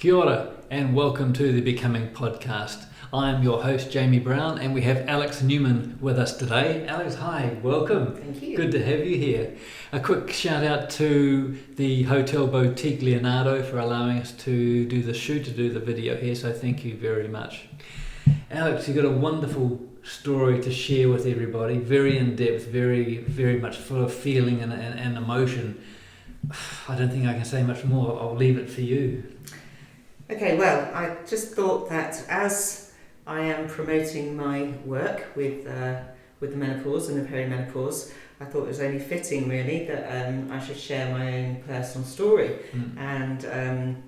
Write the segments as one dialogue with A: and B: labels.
A: Kia ora and welcome to the Becoming Podcast. I am your host Jamie Brown and we have Alex Newman with us today. Alex, hi, welcome.
B: Thank you.
A: Good to have you here. A quick shout out to the Hotel Boutique Leonardo for allowing us to do the shoot, to do the video here, so thank you very much. Alex, you've got a wonderful story to share with everybody, very in-depth, very much full of feeling and emotion. I don't think I can say much more. I'll leave it for you.
B: Okay, well, I just thought that as I am promoting my work with the menopause and the perimenopause, I thought it was only fitting really that I should share my own personal story and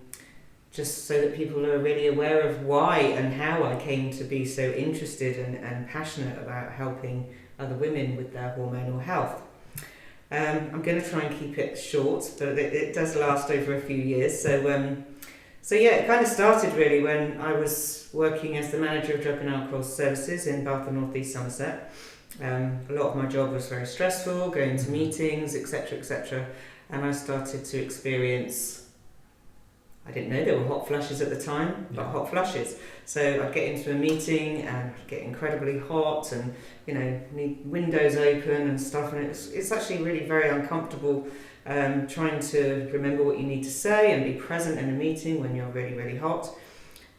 B: just so that people are really aware of why and how I came to be so interested and passionate about helping other women with their hormonal health. I'm going to try and keep it short, but it does last over a few years. So yeah, it kind of started really when I was working as the manager of drug and alcohol services in Bath and North East Somerset. A lot of my job was very stressful, going to meetings, etc., and I started to experience, I didn't know there were hot flushes at the time, but hot flushes. So I'd get into a meeting and I'd get incredibly hot and, need windows open and stuff, and it's actually really very uncomfortable trying to remember what you need to say and be present in a meeting when you're really, really hot.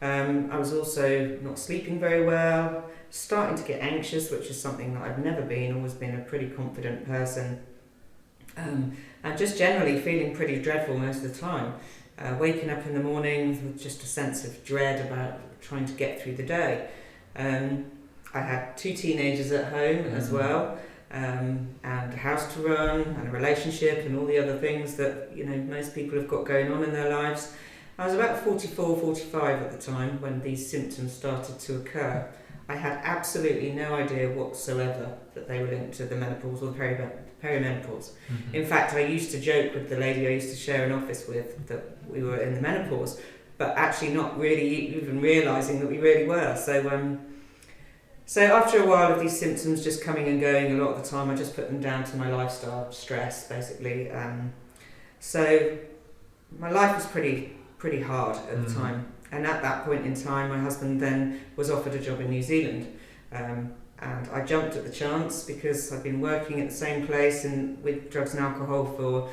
B: I was also not sleeping very well, starting to get anxious, which is something that I've never been, always been a pretty confident person, and just generally feeling pretty dreadful most of the time. Waking up in the morning with just a sense of dread about trying to get through the day. I had 2 teenagers at home as well, and a house to run and a relationship and all the other things that most people have got going on in their lives. I was about 44, 45 at the time when these symptoms started to occur. I had absolutely no idea whatsoever that they were linked to the menopause or perimenopause. In fact, I used to joke with the lady I used to share an office with that we were in the menopause, but actually not really even realising that we really were. So after a while of these symptoms just coming and going a lot of the time, I just put them down to my lifestyle stress, basically. So my life was pretty hard at the time. And at that point in time, my husband then was offered a job in New Zealand. And I jumped at the chance because I've been working at the same place and with drugs and alcohol for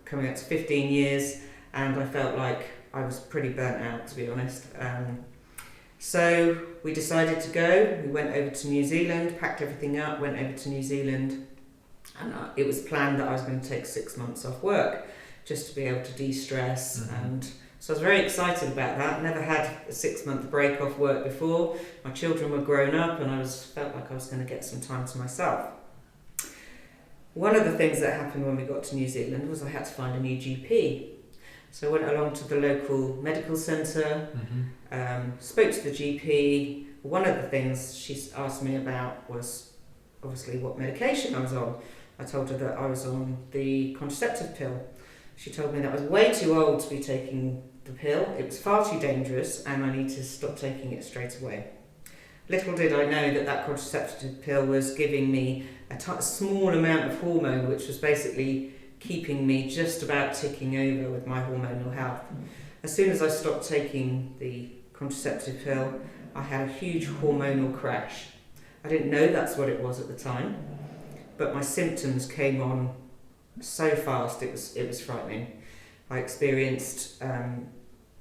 B: coming up to 15 years. And I felt like I was pretty burnt out, to be honest. So we decided to go. We went over to New Zealand, packed everything up, went over to New Zealand. And it was planned that I was going to take 6 months off work just to be able to de-stress. And so I was very excited about that. Never had a 6-month break off work before. My children were grown up and I felt like I was going to get some time to myself. One of the things that happened when we got to New Zealand was I had to find a new GP. So I went along to the local medical centre, spoke to the GP. One of the things she asked me about was obviously what medication I was on. I told her that I was on the contraceptive pill. She told me that I was way too old to be taking the pill. It was far too dangerous and I need to stop taking it straight away. Little did I know that contraceptive pill was giving me a small amount of hormone, which was basically keeping me just about ticking over with my hormonal health. As soon as I stopped taking the contraceptive pill, I had a huge hormonal crash. I didn't know that's what it was at the time, but my symptoms came on so fast, it was frightening. I experienced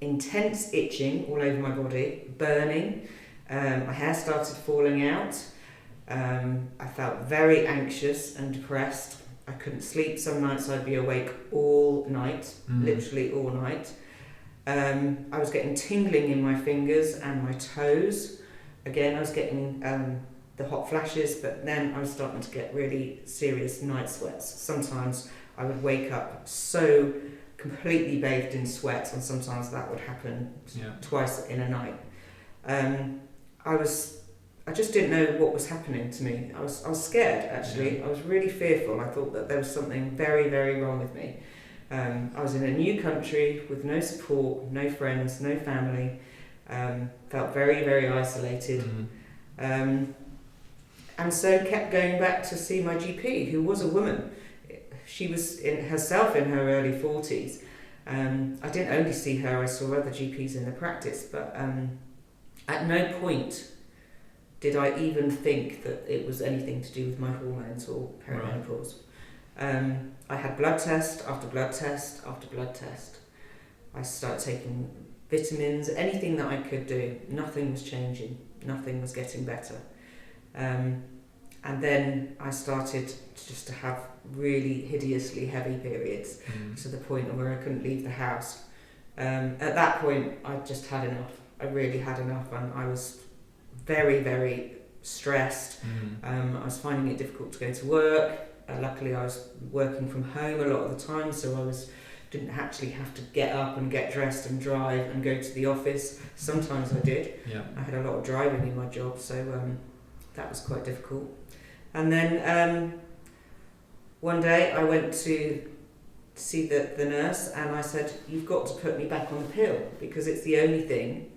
B: intense itching all over my body, burning, my hair started falling out, I felt very anxious and depressed. I couldn't sleep. Some nights I'd be awake all night, literally all night. I was getting tingling in my fingers and my toes. Again, I was getting the hot flashes, but then I was starting to get really serious night sweats. Sometimes I would wake up so completely bathed in sweat, and sometimes that would happen twice in a night. I just didn't know what was happening to me. I was scared, actually. I was really fearful. I thought that there was something very, very wrong with me. I was in a new country with no support, no friends, no family. Felt very, very isolated. And so kept going back to see my GP, who was a woman. She was herself in her early 40s. I didn't only see her, I saw other GPs in the practice, but at no point did I even think that it was anything to do with my hormones or perimenopause. I had blood test after blood test after blood test. I started taking vitamins, anything that I could do. Nothing was changing, nothing was getting better. And then I started just to have really hideously heavy periods to the point where I couldn't leave the house. At that point, I just had enough. I really had enough, and I was very, very stressed. I was finding it difficult to go to work. Luckily, I was working from home a lot of the time, so I didn't actually have to get up and get dressed and drive and go to the office. Sometimes I did.
A: Yeah.
B: I had a lot of driving in my job, so that was quite difficult. And then one day I went to see the nurse, and I said, "You've got to put me back on the pill because it's the only thing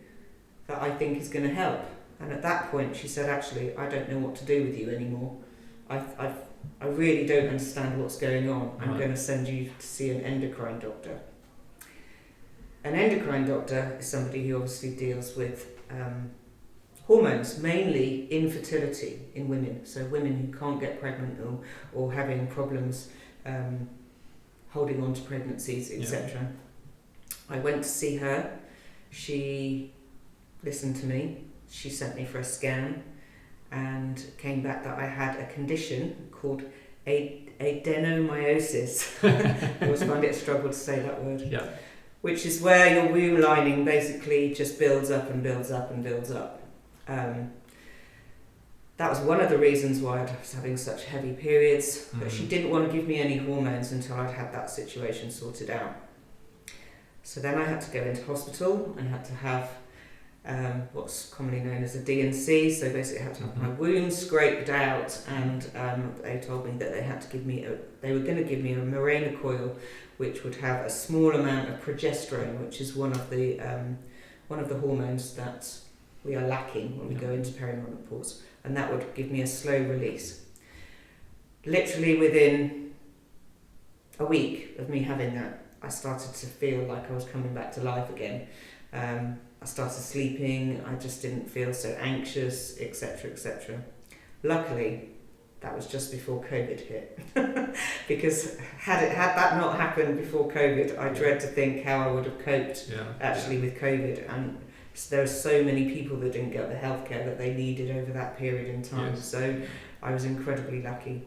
B: that I think is going to help." And at that point she said, "Actually, I don't know what to do with you anymore. I really don't understand what's going on. I'm going to send you to see an endocrine doctor." An endocrine doctor is somebody who obviously deals with hormones, mainly infertility in women. So women who can't get pregnant or having problems holding on to pregnancies, etc. Yeah. I went to see her. She listened to me. She sent me for a scan and came back that I had a condition called adenomyosis. I always find it a struggle to say that word.
A: Yeah.
B: Which is where your womb lining basically just builds up and builds up and builds up. That was one of the reasons why I was having such heavy periods, but she didn't want to give me any hormones until I'd had that situation sorted out. So then I had to go into hospital and had to have what's commonly known as a D&C, so basically I had to have my wounds scraped out, and they told me that they were going to give me a Mirena coil, which would have a small amount of progesterone, which is one of the hormones that we are lacking when we go into perimenopause, and that would give me a slow release. Literally within a week of me having that, I started to feel like I was coming back to life again. I started sleeping, I just didn't feel so anxious, etc., etc. Luckily, that was just before COVID hit. Because had that not happened before COVID, I dread to think how I would have coped with COVID. And there are so many people that didn't get the healthcare that they needed over that period in time. Yes. So I was incredibly lucky.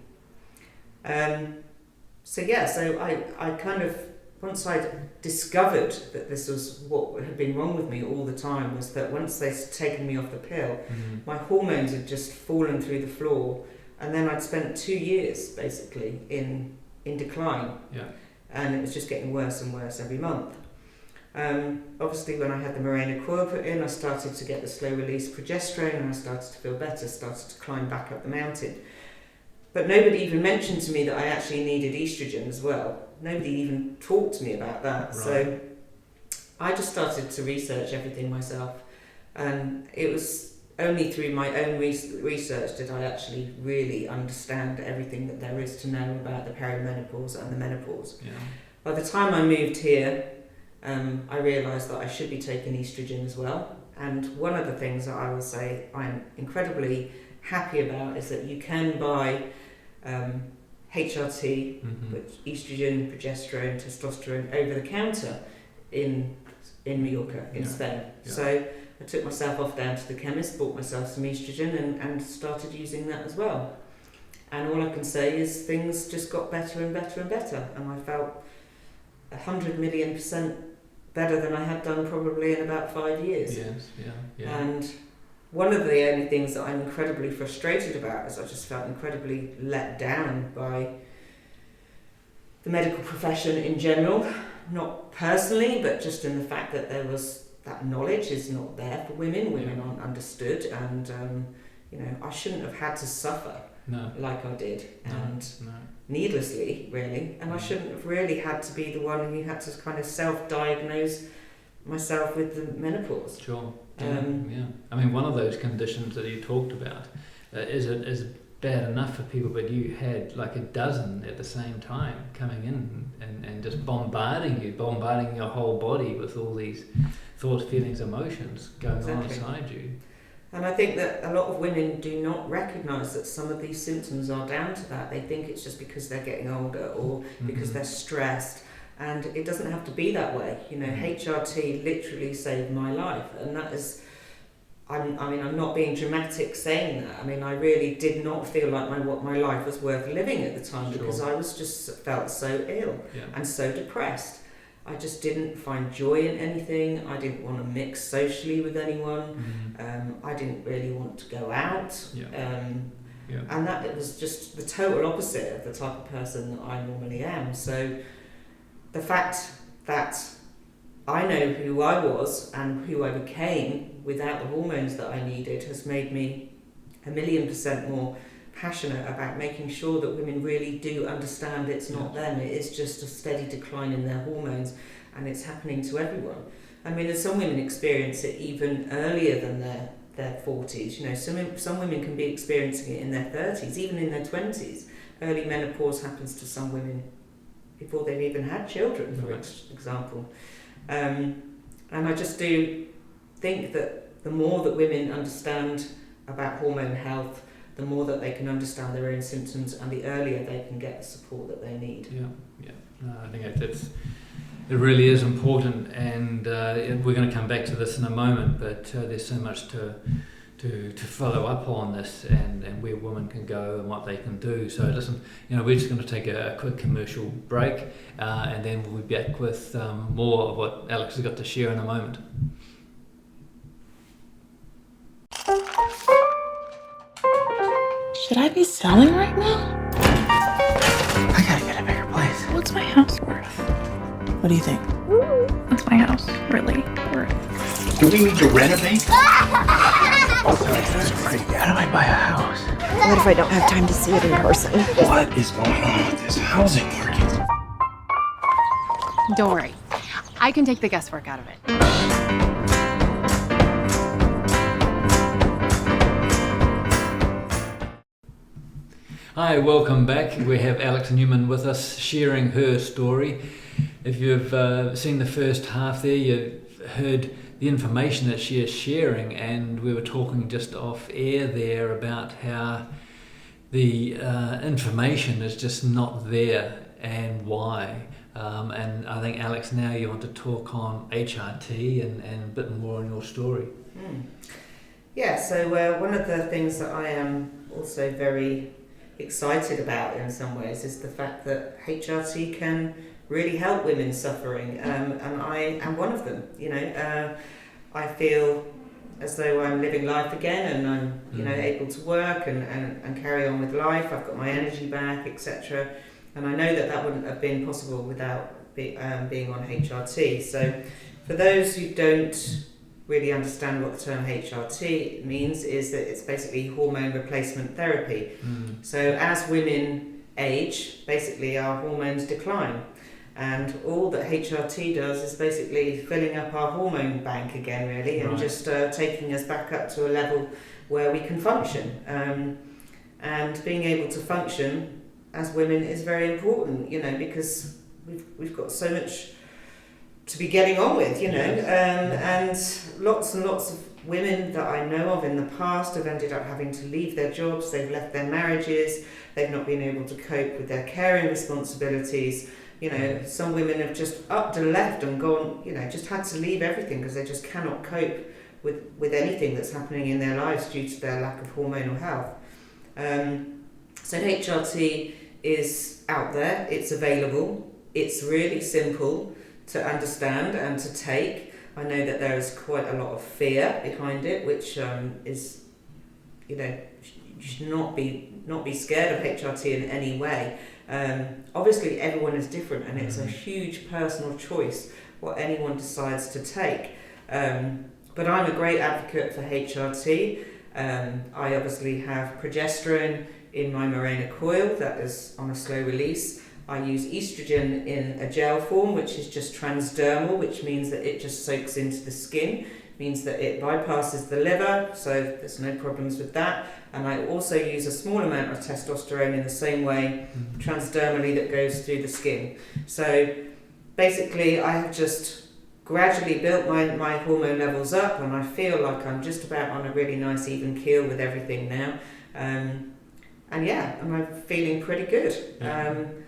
B: So I kind of, once I'd discovered that this was what had been wrong with me all the time, was that once they'd taken me off the pill, my hormones had just fallen through the floor, and then I'd spent 2 years basically in decline, and it was just getting worse and worse every month. Obviously when I had the Mirena coil put in, I started to get the slow release progesterone, and I started to feel better, started to climb back up the mountain. But nobody even mentioned to me that I actually needed estrogen as well. Nobody even talked to me about that. Right. So I just started to research everything myself. And it was only through my own research did I actually really understand everything that there is to know about the perimenopause and the menopause. Yeah. By the time I moved here, I realised that I should be taking estrogen as well. And one of the things that I will say I'm incredibly happy about is that you can buy HRT, which estrogen, progesterone, testosterone, over the counter in Mallorca, in Spain. Yeah. So I took myself off down to the chemist, bought myself some estrogen and started using that as well. And all I can say is things just got better and better and better, and I felt 100,000,000% better than I had done probably in about 5 years. Yes, yeah. And one of the only things that I'm incredibly frustrated about is I just felt incredibly let down by the medical profession in general, not personally, but just in the fact that there was that knowledge is not there for women. Women aren't understood, and I shouldn't have had to suffer like I did, and needlessly, really. And I shouldn't have really had to be the one who had to kind of self-diagnose myself with the menopause. Sure.
A: I mean, one of those conditions that you talked about is bad enough for people, but you had like a dozen at the same time coming in and just bombarding your whole body with all these thoughts, feelings, emotions going on inside you.
B: And I think that a lot of women do not recognise that some of these symptoms are down to that. They think it's just because they're getting older or because they're stressed, and it doesn't have to be that way. HRT literally saved my life, and that is, I'm not being dramatic saying that. I really did not feel like my life was worth living at the time, because I was just felt so ill and so depressed. I just didn't find joy in anything. I didn't want to mix socially with anyone. I didn't really want to go out. And that it was just the total opposite of the type of person that I normally am. So the fact that I know who I was and who I became without the hormones that I needed has made me 1,000,000% more passionate about making sure that women really do understand it's not them. It is just a steady decline in their hormones, and it's happening to everyone. Some women experience it even earlier than their 40s. Some women can be experiencing it in their 30s, even in their 20s. Early menopause happens to some women before they've even had children, for example. And I just do think that the more that women understand about hormone health, the more that they can understand their own symptoms, and the earlier they can get the support that they need.
A: No, I think it really is important, and we're going to come back to this in a moment, but there's so much to follow up on this, and where women can go and what they can do. So listen, we're just going to take a quick commercial break, and then we'll be back with more of what Alex has got to share in a moment.
C: Should I be selling right now?
D: I gotta get a bigger place.
C: What's my house worth? What do you think? What's my house really worth?
D: Do we need to renovate? That's pretty. How do I buy a house?
E: What if I don't have time to see it in person?
D: What is going on with this housing market?
F: Don't worry. I can take the guesswork out of it.
A: Hi, welcome back. We have Alex Newman with us sharing her story. If you've seen the first half there, you've heard the information that she is sharing, and we were talking just off air there about how the information is just not there and why. And I think, Alex, now you want to talk on HRT and a bit more on your story.
B: So one of the things that I am also very excited about in some ways is the fact that HRT can really help women suffering, and I am one of them. I feel as though I'm living life again, and I'm able to work and carry on with life. I've got my energy back, etc. And I know that wouldn't have been possible without being on HRT. So for those who don't really understand what the term HRT means, is that it's basically hormone replacement therapy. So as women age, basically our hormones decline, and all that HRT does is basically filling up our hormone bank again, really, and just taking us back up to a level where we can function. And being able to function as women is very important, because we've got so much to be getting on with, and lots of women that I know of in the past have ended up having to leave their jobs, they've left their marriages, they've not been able to cope with their caring responsibilities. Some women have just upped and left and gone, just had to leave everything because they just cannot cope with anything that's happening in their lives due to their lack of hormonal health. So HRT is out there, it's available, it's really simple to understand and to take. I know that there is quite a lot of fear behind it, which is, you should not be scared of HRT in any way. Obviously everyone is different, and it's a huge personal choice what anyone decides to take. But I'm a great advocate for HRT. I obviously have progesterone in my Mirena coil that is on a slow release. I use estrogen in a gel form, which is just transdermal, which means that it just soaks into the skin means that it bypasses the liver, so there's no problems with that. And I also use a small amount of testosterone in the same way transdermally that goes through the skin. So basically I have just gradually built my hormone levels up, and I feel like I'm just about on a really nice even keel with everything now. And I'm feeling pretty good. And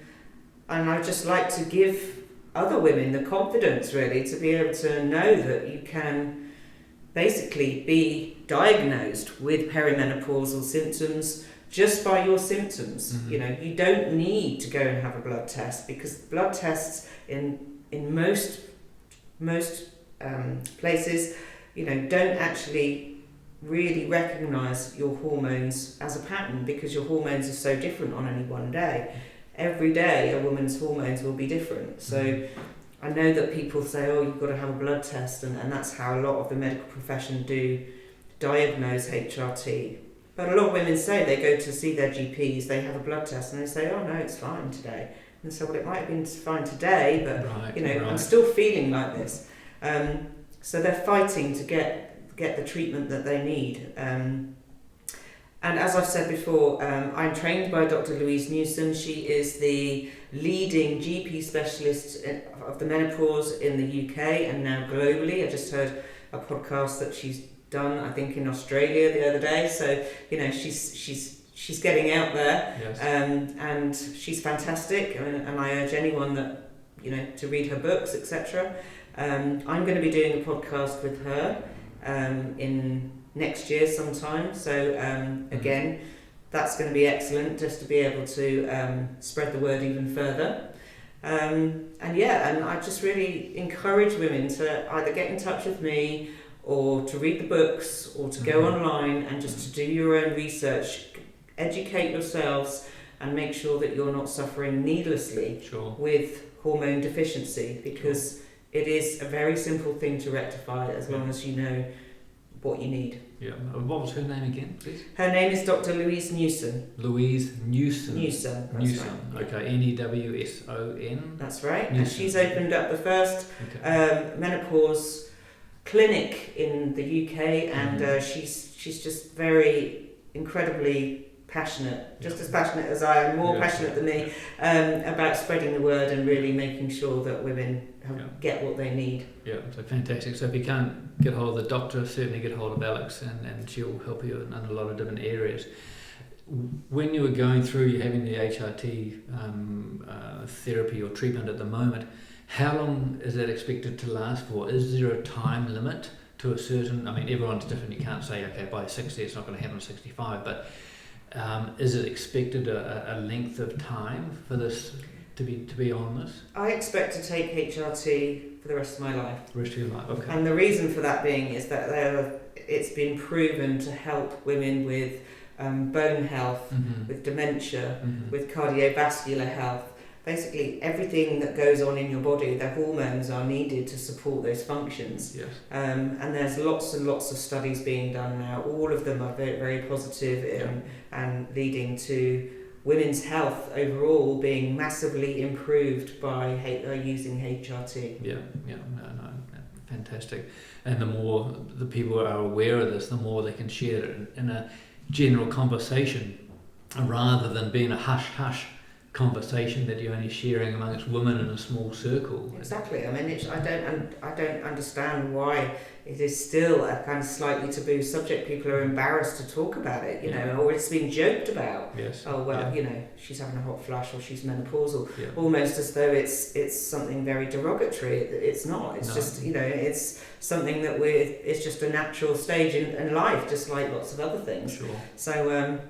B: I just like to give other women the confidence really to be able to know that you can basically be diagnosed with perimenopausal symptoms just by your symptoms. You know, you don't need to go and have a blood test, because blood tests in most places, you know, don't actually really recognise your hormones as a pattern, because your hormones are so different on any one day. Every day a woman's hormones will be different. So I know that people say, oh, you've got to have a blood test, and that's how a lot of the medical profession do diagnose HRT. But a lot of women say they go to see their GPs, they have a blood test, and they say, oh no, it's fine today. And so, well, it might have been fine today, but I'm still feeling like this. So they're fighting to get the treatment that they need. And as I've said before, I'm trained by Dr. Louise Newson. She is the leading GP specialist of the menopause in the UK and now globally. I just heard a podcast that she's done, I think, in Australia the other day. So, you know, she's getting out there.
A: Yes.
B: And she's fantastic. And I urge anyone that, you know, to read her books, etc. I'm going to be doing a podcast with her in next year sometime, so again, that's going to be excellent, just to be able to spread the word even further. And I just really encourage women to either get in touch with me, or to read the books, or to go online and just to do your own research, educate yourselves, and make sure that you're not suffering needlessly with hormone deficiency, because it is a very simple thing to rectify as long as you know what you need.
A: Yeah. What was her name again, please?
B: Her name is Dr. Louise Newson.
A: Louise Newson.
B: Newson. That's
A: Newson.
B: Right.
A: Okay. Newson.
B: That's right.
A: Newson.
B: And she's opened up the first menopause clinic in the UK, and she's just very incredibly passionate, just as passionate as I am, more passionate than me, about spreading the word and really making sure that women get what they need.
A: Yeah, so fantastic. So if you can't get hold of the doctor, certainly get hold of Alex, and she'll help you in a lot of different areas. When you were going through, you're having the HRT therapy or treatment at the moment, how long is that expected to last for? Is there a time limit to a certain, I mean, everyone's different, you can't say, okay, by 60 it's not going to happen at 65, but is it expected a length of time for this to be on this?
B: I expect to take HRT for the rest of my life.
A: The rest of your life, okay.
B: And the reason for that being is that it's been proven to help women with bone health, with dementia, with cardiovascular health. Basically, everything that goes on in your body, the hormones are needed to support those functions.
A: Yes.
B: And there's lots and lots of studies being done now. All of them are very, very positive and leading to women's health overall being massively improved by using HRT.
A: Yeah, no, fantastic. And the more the people are aware of this, the more they can share it in a general conversation, rather than being a hush-hush conversation that you're only sharing amongst women in a small circle.
B: Exactly. I mean, I don't understand why it is still a kind of slightly taboo subject. People are embarrassed to talk about it, you know, or it's been joked about.
A: Yes.
B: Oh well, you know, she's having a hot flash, or she's menopausal, almost as though it's something very derogatory. It's not. It's just, you know, it's something that it's just a natural stage in life, just like lots of other things.
A: Sure.
B: So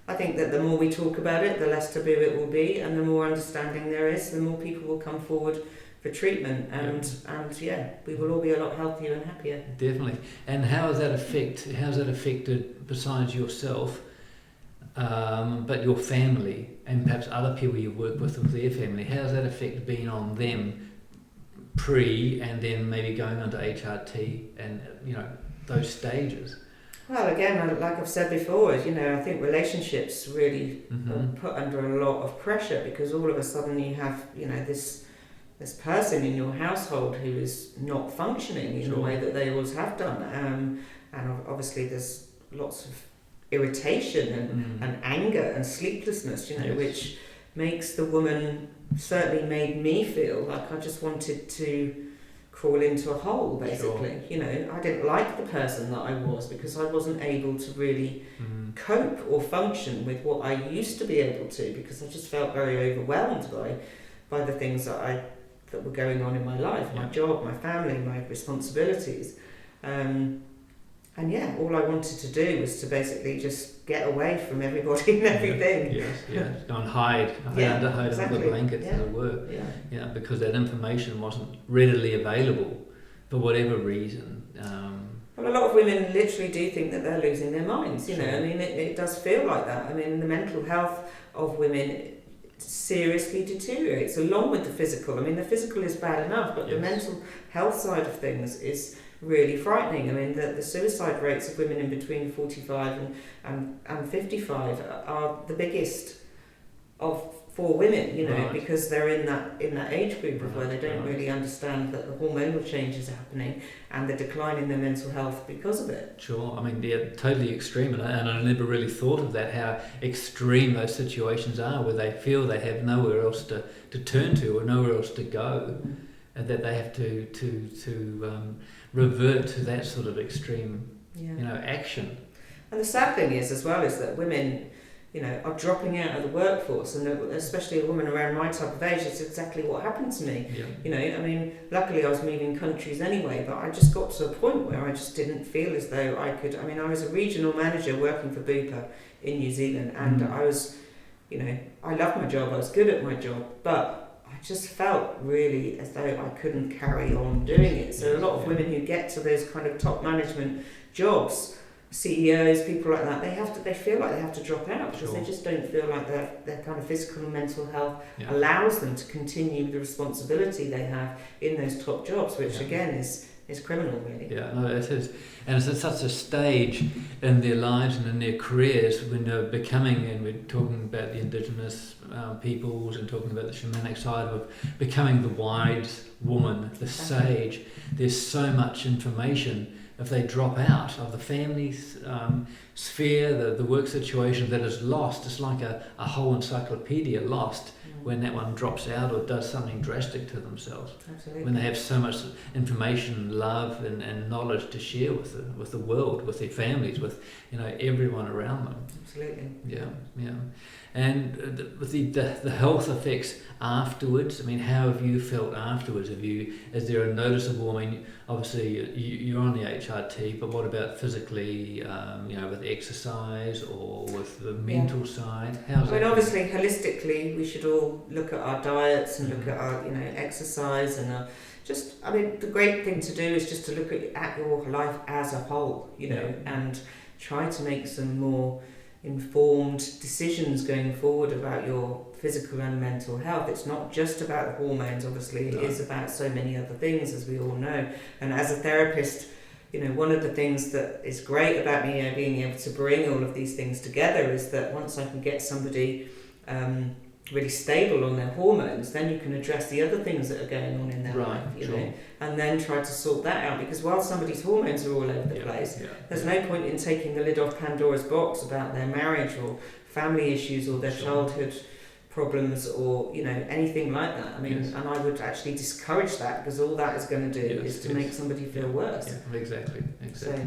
B: I think that the more we talk about it, the less taboo it will be, and the more understanding there is, the more people will come forward for treatment, and we will all be a lot healthier and happier.
A: Definitely. And how has that affected, besides yourself, but your family and perhaps other people you work with their family? How has that affected being on them pre and then maybe going on to HRT and, you know, those stages?
B: Well, again, like I've said before, you know, I think relationships really are put under a lot of pressure, because all of a sudden you have, you know, this this person in your household who is not functioning in the way that they always have done. And obviously there's lots of irritation and anger and sleeplessness, which makes the woman, certainly made me feel like I just wanted to crawl into a hole, basically. I didn't like the person that I was because I wasn't able to really cope or function with what I used to be able to, because I just felt very overwhelmed by the things that were going on in my life, my job, my family, my responsibilities. All I wanted to do was to basically just get away from everybody and everything.
A: Yes. Go and hide under the blankets, as it were. Because that information wasn't readily available for whatever reason.
B: Well, a lot of women literally do think that they're losing their minds. It does feel like that. The mental health of women seriously deteriorates along with the physical. The physical is bad enough, but the mental health side of things is really frightening. The suicide rates of women in between 45 and 55 are the biggest for women, because they're in that age group of where they don't really understand that the hormonal changes are happening and the decline in their mental health because of it.
A: Sure, they're totally extreme, and I never really thought of that, how extreme those situations are, where they feel they have nowhere else to turn to or nowhere else to go, and that they have to revert to that sort of extreme, action.
B: And the sad thing is, as well, is that women, are dropping out of the workforce, and especially a woman around my type of age, it's exactly what happened to me. Luckily I was moving countries anyway, but I just got to a point where I just didn't feel as though I could. I was a regional manager working for Bupa in New Zealand, and I was, I loved my job, I was good at my job, but I just felt really as though I couldn't carry on doing it. So a lot of women who get to those kind of top management jobs, CEOs, people like that, they feel like they have to drop out because they just don't feel like their kind of physical and mental health allows them to continue the responsibility they have in those top jobs, which again is criminal, really.
A: Yeah, no, it is. And it's at such a stage in their lives and in their careers when they're becoming, and we're talking about the indigenous peoples and talking about the shamanic side of becoming the wise woman, the sage. There's so much information. If they drop out of the family sphere, the work situation, that is lost. It's like a whole encyclopedia lost when that one drops out or does something drastic to themselves.
B: Absolutely.
A: When they have so much information, love and knowledge to share with the world, with their families, with everyone around them.
B: Absolutely.
A: Yeah. And with the health effects afterwards, how have you felt afterwards? Is there a noticeable, obviously you're on the HRT, but what about physically, with exercise or with the mental side?
B: Obviously holistically we should all look at our diets and look at our, exercise and the great thing to do is just to look at your life as a whole, and try to make some more informed decisions going forward about your physical and mental health. It's not just about the hormones, obviously. It is about so many other things, as we all know. And as a therapist, one of the things that is great about me being able to bring all of these things together is that once I can get somebody really stable on their hormones, then you can address the other things that are going on in their life, know, and then try to sort that out. Because while somebody's hormones are all over the place, there's no point in taking the lid off Pandora's box about their marriage or family issues or their childhood problems or anything like that. And I would actually discourage that, because all that is going to do is to make somebody feel worse.
A: Yeah, exactly. So,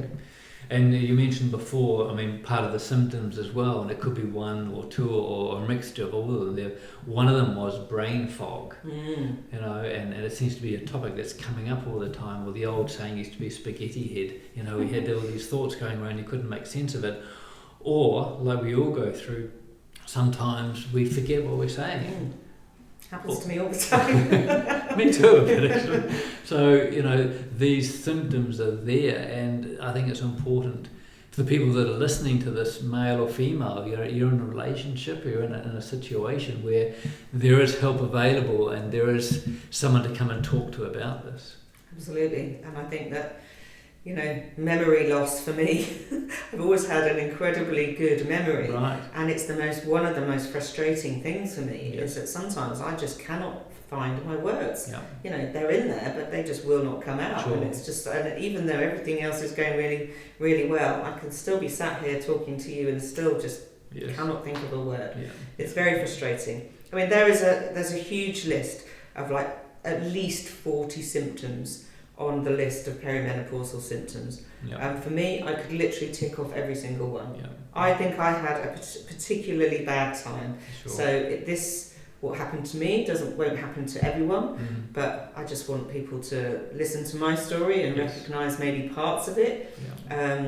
A: and you mentioned before, part of the symptoms as well, and it could be one or two or a mixture of all of them. One of them was brain fog, and it seems to be a topic that's coming up all the time. Well, the old saying used to be spaghetti head. We had all these thoughts going around, you couldn't make sense of it. Or, like we all go through, sometimes we forget what we're saying.
B: Happens to me all the time.
A: Me too, a bit actually. So, these symptoms are there, and I think it's important for the people that are listening to this, male or female, you're in a relationship, you're in a situation where there is help available and there is someone to come and talk to about this.
B: Absolutely. And I think that memory loss for me. I've always had an incredibly good memory,
A: Right.
B: and it's one of the most frustrating things for me
A: Yeah.
B: is that sometimes I just cannot find my words.
A: Yeah.
B: They're in there, but they just will not come out.
A: Sure.
B: And it's just, and even though everything else is going really, really well, I can still be sat here talking to you and still just
A: Yes.
B: cannot think of a word.
A: Yeah.
B: It's very frustrating. I mean, there's a huge list of like at least 40 symptoms on the list of perimenopausal symptoms.
A: Yeah.
B: For me, I could literally tick off every single one.
A: Yeah.
B: I think I had a particularly bad time.
A: Sure.
B: So what happened to me won't happen to everyone,
A: Mhm.
B: but I just want people to listen to my story and
A: Yes.
B: recognise maybe parts of it,
A: Yeah.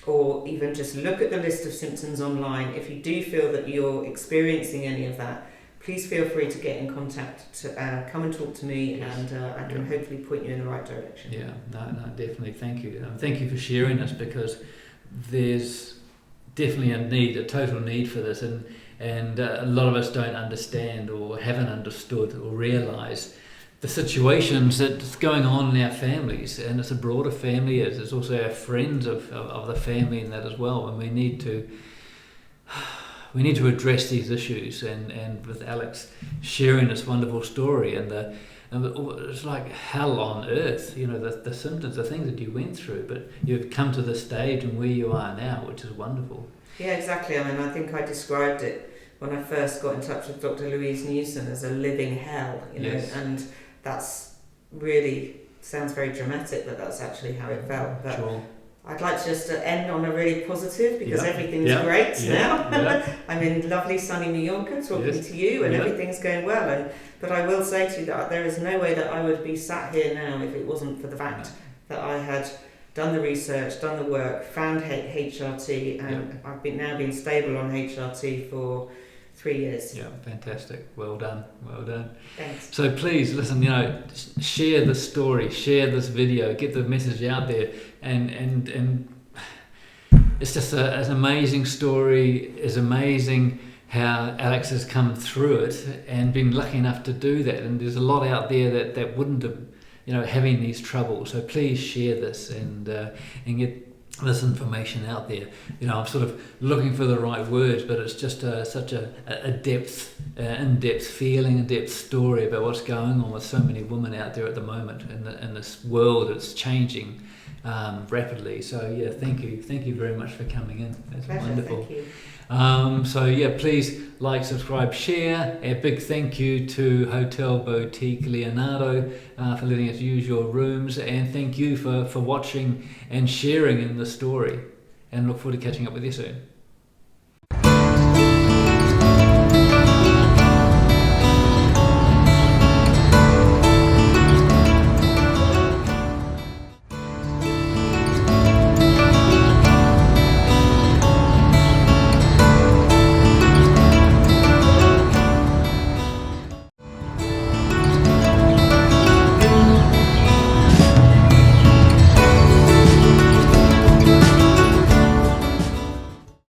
B: or even just look at the list of symptoms online. If you do feel that you're experiencing any of that, please feel free to get in contact, to come and talk to me,
A: Yes.
B: and I can hopefully point you in the right direction.
A: Yeah, no, definitely. Thank you. Thank you for sharing this, because there's definitely a total need for this, and a lot of us don't understand or haven't understood or realise the situations that's going on in our families, and it's a broader family. It's also our friends of the family in that as well, and we need to address these issues. And with Alex sharing this wonderful story, and it's like hell on earth, the symptoms, the things that you went through, but you've come to this stage and where you are now, which is wonderful.
B: Yeah, exactly. I mean, I think I described it when I first got in touch with Dr. Louise Newson as a living hell,
A: Yes.
B: and that's really sounds very dramatic, but that's actually how it felt. But
A: Sure.
B: I'd like to just end on a really positive, because
A: Yeah.
B: everything's
A: Yeah.
B: great
A: Yeah.
B: now.
A: Yeah.
B: I'm in lovely sunny Mallorca talking
A: Yes.
B: to you, and
A: Yeah.
B: everything's going well. But I will say to you that there is no way that I would be sat here now if it wasn't for the fact that I had done the research, done the work, found HRT, and I've now been stable on HRT for 3 years.
A: Yeah, fantastic. Well done. Well done.
B: Thanks.
A: So please listen, share the story, share this video, get the message out there, and it's just an amazing story. It's amazing how Alex has come through it and been lucky enough to do that. And there's a lot out there that wouldn't have, having these troubles. So please share this and get this information out there. I'm sort of looking for the right words, but it's just such a in-depth feeling, in-depth story about what's going on with so many women out there at the moment in this world. It's changing rapidly. So yeah, thank you very much for coming in. That's
B: Pleasure,
A: wonderful.
B: thank you.
A: So yeah, please like, subscribe, share. A big thank you to Hotel Boutique Leonardo for letting us use your rooms, and thank you for watching and sharing in the story, and look forward to catching up with you soon.